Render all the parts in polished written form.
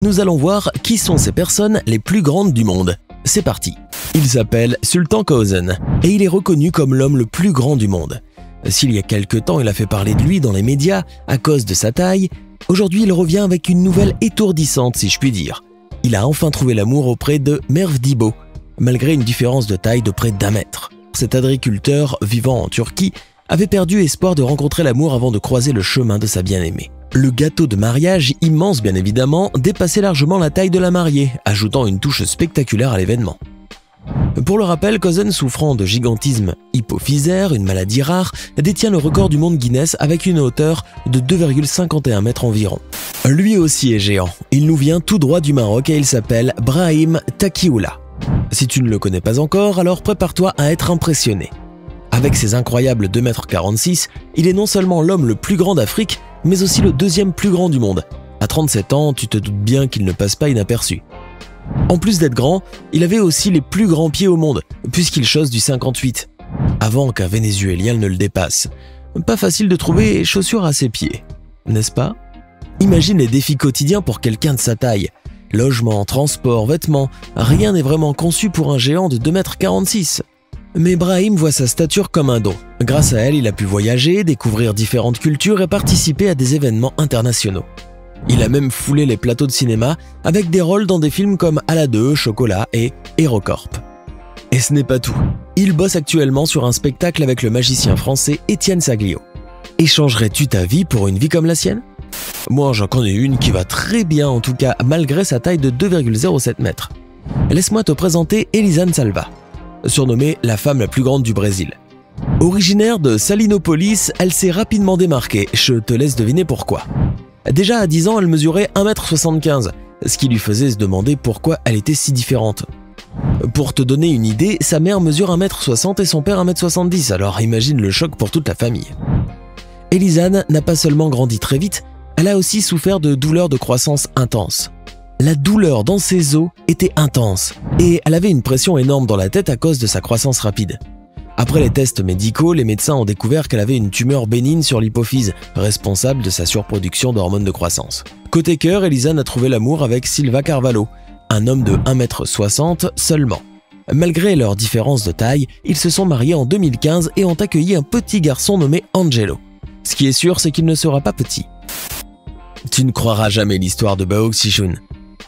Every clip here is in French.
Nous allons voir qui sont ces personnes les plus grandes du monde. C'est parti. Il s'appelle Sultan Kösen et il est reconnu comme l'homme le plus grand du monde. S'il y a quelque temps il a fait parler de lui dans les médias à cause de sa taille, aujourd'hui il revient avec une nouvelle étourdissante si je puis dire. Il a enfin trouvé l'amour auprès de Merve Dibo, malgré une différence de taille de près d'1 mètre. Cet agriculteur vivant en Turquie avait perdu espoir de rencontrer l'amour avant de croiser le chemin de sa bien-aimée. Le gâteau de mariage, immense bien évidemment, dépassait largement la taille de la mariée, ajoutant une touche spectaculaire à l'événement. Pour le rappel, Kösen, souffrant de gigantisme hypophysaire, une maladie rare, détient le record du monde Guinness avec une hauteur de 2,51 mètres environ. Lui aussi est géant. Il nous vient tout droit du Maroc et il s'appelle Brahim Takioula. Si tu ne le connais pas encore, alors prépare-toi à être impressionné. Avec ses incroyables 2,46 m, il est non seulement l'homme le plus grand d'Afrique, mais aussi le deuxième plus grand du monde. À 37 ans, tu te doutes bien qu'il ne passe pas inaperçu. En plus d'être grand, il avait aussi les plus grands pieds au monde, puisqu'il chausse du 58, avant qu'un Vénézuélien ne le dépasse. Pas facile de trouver chaussures à ses pieds, n'est-ce pas? Imagine les défis quotidiens pour quelqu'un de sa taille. Logement, transport, vêtements, rien n'est vraiment conçu pour un géant de 2,46 m. Mais Brahim voit sa stature comme un don. Grâce à elle, il a pu voyager, découvrir différentes cultures et participer à des événements internationaux. Il a même foulé les plateaux de cinéma avec des rôles dans des films comme Ala 2, Chocolat et HeroCorp. Et ce n'est pas tout. Il bosse actuellement sur un spectacle avec le magicien français Étienne Saglio. Échangerais-tu ta vie pour une vie comme la sienne? Moi, j'en connais une qui va très bien en tout cas, malgré sa taille de 2,07 m. Laisse-moi te présenter Elizane Salva, surnommée la femme la plus grande du Brésil. Originaire de Salinopolis, elle s'est rapidement démarquée, je te laisse deviner pourquoi. Déjà à 10 ans, elle mesurait 1,75 m, ce qui lui faisait se demander pourquoi elle était si différente. Pour te donner une idée, sa mère mesure 1,60 m et son père 1,70 m, alors imagine le choc pour toute la famille. Elizane n'a pas seulement grandi très vite, elle a aussi souffert de douleurs de croissance intenses. La douleur dans ses os était intense et elle avait une pression énorme dans la tête à cause de sa croissance rapide. Après les tests médicaux, les médecins ont découvert qu'elle avait une tumeur bénigne sur l'hypophyse, responsable de sa surproduction d'hormones de croissance. Côté cœur, Elizane a trouvé l'amour avec Silva Carvalho, un homme de 1,60 m seulement. Malgré leur différence de taille, ils se sont mariés en 2015 et ont accueilli un petit garçon nommé Angelo. Ce qui est sûr, c'est qu'il ne sera pas petit. Tu ne croiras jamais l'histoire de Bao Xijun,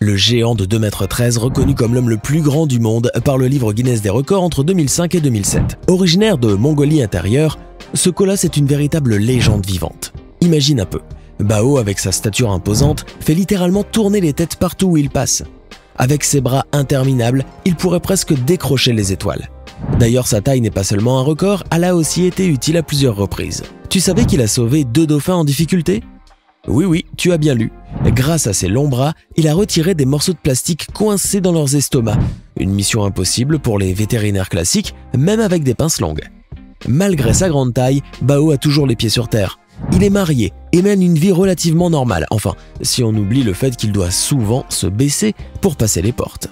le géant de 2,13 m reconnu comme l'homme le plus grand du monde par le livre Guinness des records entre 2005 et 2007. Originaire de Mongolie intérieure, ce colosse est une véritable légende vivante. Imagine un peu, Bao avec sa stature imposante fait littéralement tourner les têtes partout où il passe. Avec ses bras interminables, il pourrait presque décrocher les étoiles. D'ailleurs, sa taille n'est pas seulement un record, elle a aussi été utile à plusieurs reprises. Tu savais qu'il a sauvé 2 dauphins en difficulté? Oui, tu as bien lu. Grâce à ses longs bras, il a retiré des morceaux de plastique coincés dans leurs estomacs. Une mission impossible pour les vétérinaires classiques, même avec des pinces longues. Malgré sa grande taille, Bao a toujours les pieds sur terre. Il est marié et mène une vie relativement normale, enfin, si on oublie le fait qu'il doit souvent se baisser pour passer les portes.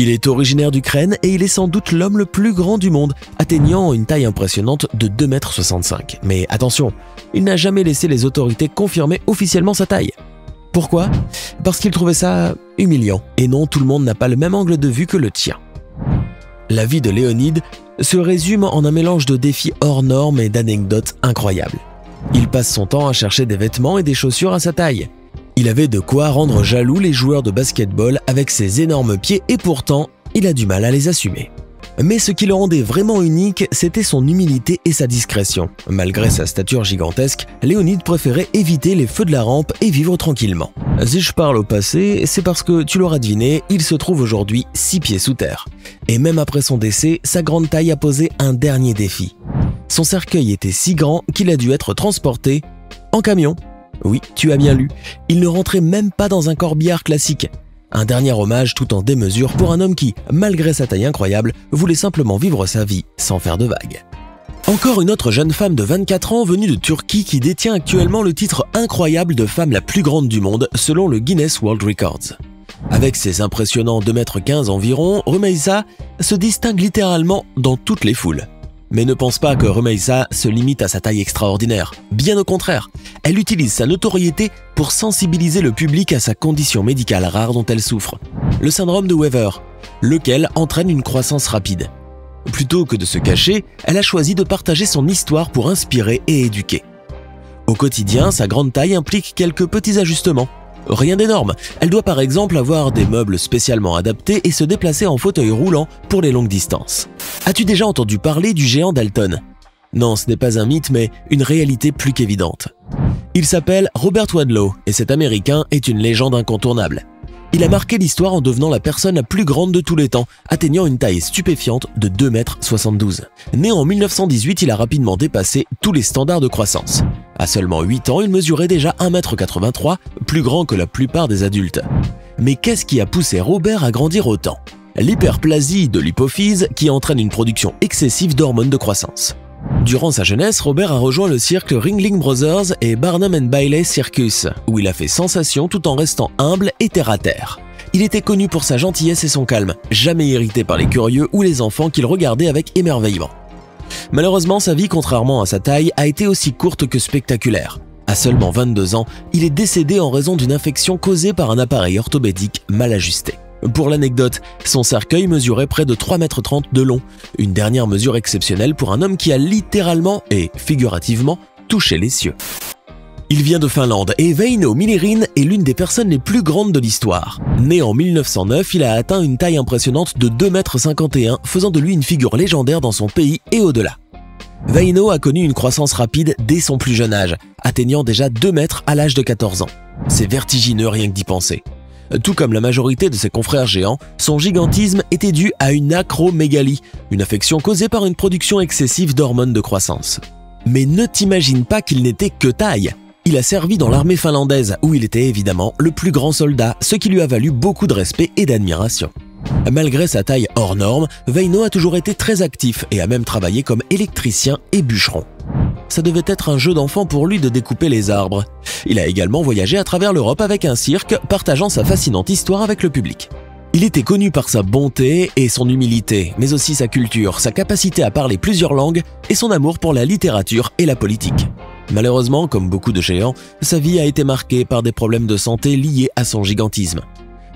Il est originaire d'Ukraine et il est sans doute l'homme le plus grand du monde, atteignant une taille impressionnante de 2,65 m. Mais attention, il n'a jamais laissé les autorités confirmer officiellement sa taille. Pourquoi? Parce qu'il trouvait ça humiliant. Et non, tout le monde n'a pas le même angle de vue que le tien. La vie de Léonide se résume en un mélange de défis hors normes et d'anecdotes incroyables. Il passe son temps à chercher des vêtements et des chaussures à sa taille. Il avait de quoi rendre jaloux les joueurs de basketball avec ses énormes pieds et pourtant, il a du mal à les assumer. Mais ce qui le rendait vraiment unique, c'était son humilité et sa discrétion. Malgré sa stature gigantesque, Léonide préférait éviter les feux de la rampe et vivre tranquillement. Si je parle au passé, c'est parce que, tu l'auras deviné, il se trouve aujourd'hui 6 pieds sous terre. Et même après son décès, sa grande taille a posé un dernier défi. Son cercueil était si grand qu'il a dû être transporté en camion. Oui, tu as bien lu, il ne rentrait même pas dans un corbillard classique. Un dernier hommage tout en démesure pour un homme qui, malgré sa taille incroyable, voulait simplement vivre sa vie sans faire de vagues. Encore une autre jeune femme de 24 ans venue de Turquie qui détient actuellement le titre incroyable de femme la plus grande du monde selon le Guinness World Records. Avec ses impressionnants 2,15 m environ, Rümeysa se distingue littéralement dans toutes les foules. Mais ne pense pas que Rumeysa se limite à sa taille extraordinaire. Bien au contraire, elle utilise sa notoriété pour sensibiliser le public à sa condition médicale rare dont elle souffre, le syndrome de Weaver, lequel entraîne une croissance rapide. Plutôt que de se cacher, elle a choisi de partager son histoire pour inspirer et éduquer. Au quotidien, sa grande taille implique quelques petits ajustements. Rien d'énorme, elle doit par exemple avoir des meubles spécialement adaptés et se déplacer en fauteuil roulant pour les longues distances. As-tu déjà entendu parler du géant Dalton? Non, ce n'est pas un mythe, mais une réalité plus qu'évidente. Il s'appelle Robert Wadlow et cet Américain est une légende incontournable. Il a marqué l'histoire en devenant la personne la plus grande de tous les temps, atteignant une taille stupéfiante de 2,72 m. Né en 1918, il a rapidement dépassé tous les standards de croissance. À seulement 8 ans, il mesurait déjà 1,83 m, plus grand que la plupart des adultes. Mais qu'est-ce qui a poussé Robert à grandir autant? L'hyperplasie de l'hypophyse qui entraîne une production excessive d'hormones de croissance. Durant sa jeunesse, Robert a rejoint le cirque Ringling Brothers et Barnum & Bailey Circus, où il a fait sensation tout en restant humble et terre-à-terre. Il était connu pour sa gentillesse et son calme, jamais irrité par les curieux ou les enfants qu'il regardait avec émerveillement. Malheureusement, sa vie, contrairement à sa taille, a été aussi courte que spectaculaire. À seulement 22 ans, il est décédé en raison d'une infection causée par un appareil orthopédique mal ajusté. Pour l'anecdote, son cercueil mesurait près de 3,30 m de long, une dernière mesure exceptionnelle pour un homme qui a littéralement et figurativement touché les cieux. Il vient de Finlande et Väinö Myllyrin est l'une des personnes les plus grandes de l'histoire. Né en 1909, il a atteint une taille impressionnante de 2,51 m, faisant de lui une figure légendaire dans son pays et au-delà. Väinö a connu une croissance rapide dès son plus jeune âge, atteignant déjà 2 mètres à l'âge de 14 ans. C'est vertigineux rien que d'y penser. Tout comme la majorité de ses confrères géants, son gigantisme était dû à une acromégalie, une affection causée par une production excessive d'hormones de croissance. Mais ne t'imagine pas qu'il n'était que taille. Il a servi dans l'armée finlandaise, où il était évidemment le plus grand soldat, ce qui lui a valu beaucoup de respect et d'admiration. Malgré sa taille hors norme, Väinö a toujours été très actif et a même travaillé comme électricien et bûcheron. Ça devait être un jeu d'enfant pour lui de découper les arbres. Il a également voyagé à travers l'Europe avec un cirque, partageant sa fascinante histoire avec le public. Il était connu par sa bonté et son humilité, mais aussi sa culture, sa capacité à parler plusieurs langues et son amour pour la littérature et la politique. Malheureusement, comme beaucoup de géants, sa vie a été marquée par des problèmes de santé liés à son gigantisme.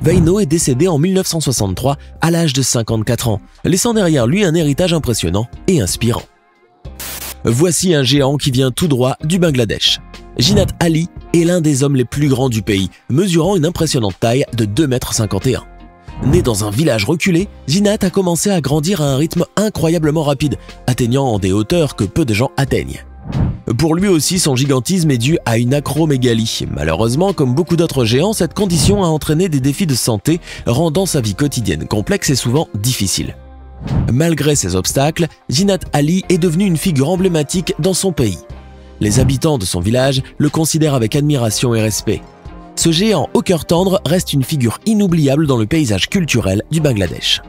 Väinö est décédé en 1963 à l'âge de 54 ans, laissant derrière lui un héritage impressionnant et inspirant. Voici un géant qui vient tout droit du Bangladesh. Jinat Ali est l'un des hommes les plus grands du pays, mesurant une impressionnante taille de 2,51 m. Né dans un village reculé, Jinat a commencé à grandir à un rythme incroyablement rapide, atteignant des hauteurs que peu de gens atteignent. Pour lui aussi, son gigantisme est dû à une acromégalie. Malheureusement, comme beaucoup d'autres géants, cette condition a entraîné des défis de santé, rendant sa vie quotidienne complexe et souvent difficile. Malgré ces obstacles, Jinat Ali est devenu une figure emblématique dans son pays. Les habitants de son village le considèrent avec admiration et respect. Ce géant au cœur tendre reste une figure inoubliable dans le paysage culturel du Bangladesh.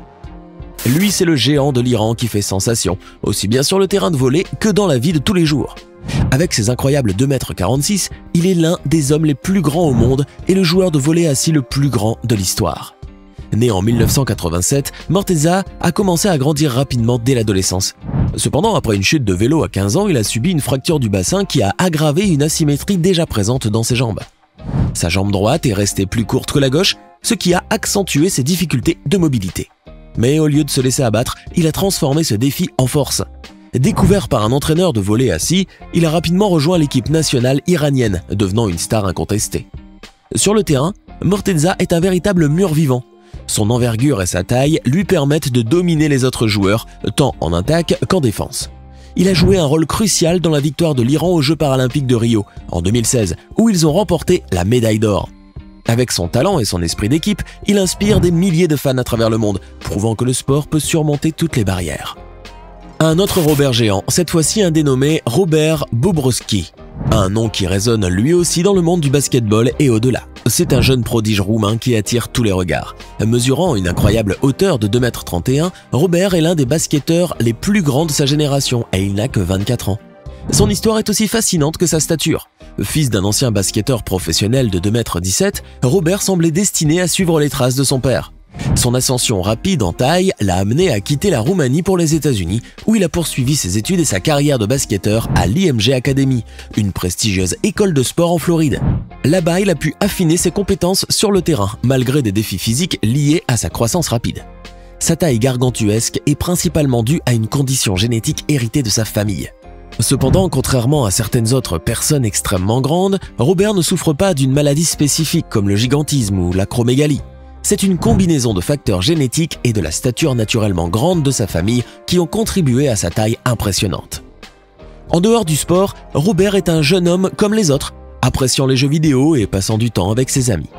Lui, c'est le géant de l'Iran qui fait sensation, aussi bien sur le terrain de volley que dans la vie de tous les jours. Avec ses incroyables 2,46 m, il est l'un des hommes les plus grands au monde et le joueur de volley assis le plus grand de l'histoire. Né en 1987, Morteza a commencé à grandir rapidement dès l'adolescence. Cependant, après une chute de vélo à 15 ans, il a subi une fracture du bassin qui a aggravé une asymétrie déjà présente dans ses jambes. Sa jambe droite est restée plus courte que la gauche, ce qui a accentué ses difficultés de mobilité. Mais au lieu de se laisser abattre, il a transformé ce défi en force. Découvert par un entraîneur de volley assis, il a rapidement rejoint l'équipe nationale iranienne, devenant une star incontestée. Sur le terrain, Morteza est un véritable mur vivant. Son envergure et sa taille lui permettent de dominer les autres joueurs, tant en attaque qu'en défense. Il a joué un rôle crucial dans la victoire de l'Iran aux Jeux paralympiques de Rio, en 2016, où ils ont remporté la médaille d'or. Avec son talent et son esprit d'équipe, il inspire des milliers de fans à travers le monde, prouvant que le sport peut surmonter toutes les barrières. Un autre Robert géant, cette fois-ci un dénommé Robert Bobrovski. Un nom qui résonne lui aussi dans le monde du basketball et au-delà. C'est un jeune prodige roumain qui attire tous les regards. Mesurant une incroyable hauteur de 2,31 m, Robert est l'un des basketteurs les plus grands de sa génération et il n'a que 24 ans. Son histoire est aussi fascinante que sa stature. Fils d'un ancien basketteur professionnel de 2,17 m, Robert semblait destiné à suivre les traces de son père. Son ascension rapide en taille l'a amené à quitter la Roumanie pour les États-Unis, où il a poursuivi ses études et sa carrière de basketteur à l'IMG Academy, une prestigieuse école de sport en Floride. Là-bas, il a pu affiner ses compétences sur le terrain, malgré des défis physiques liés à sa croissance rapide. Sa taille gargantuesque est principalement due à une condition génétique héritée de sa famille. Cependant, contrairement à certaines autres personnes extrêmement grandes, Robert ne souffre pas d'une maladie spécifique comme le gigantisme ou l'acromégalie. C'est une combinaison de facteurs génétiques et de la stature naturellement grande de sa famille qui ont contribué à sa taille impressionnante. En dehors du sport, Robert est un jeune homme comme les autres, appréciant les jeux vidéo et passant du temps avec ses amis.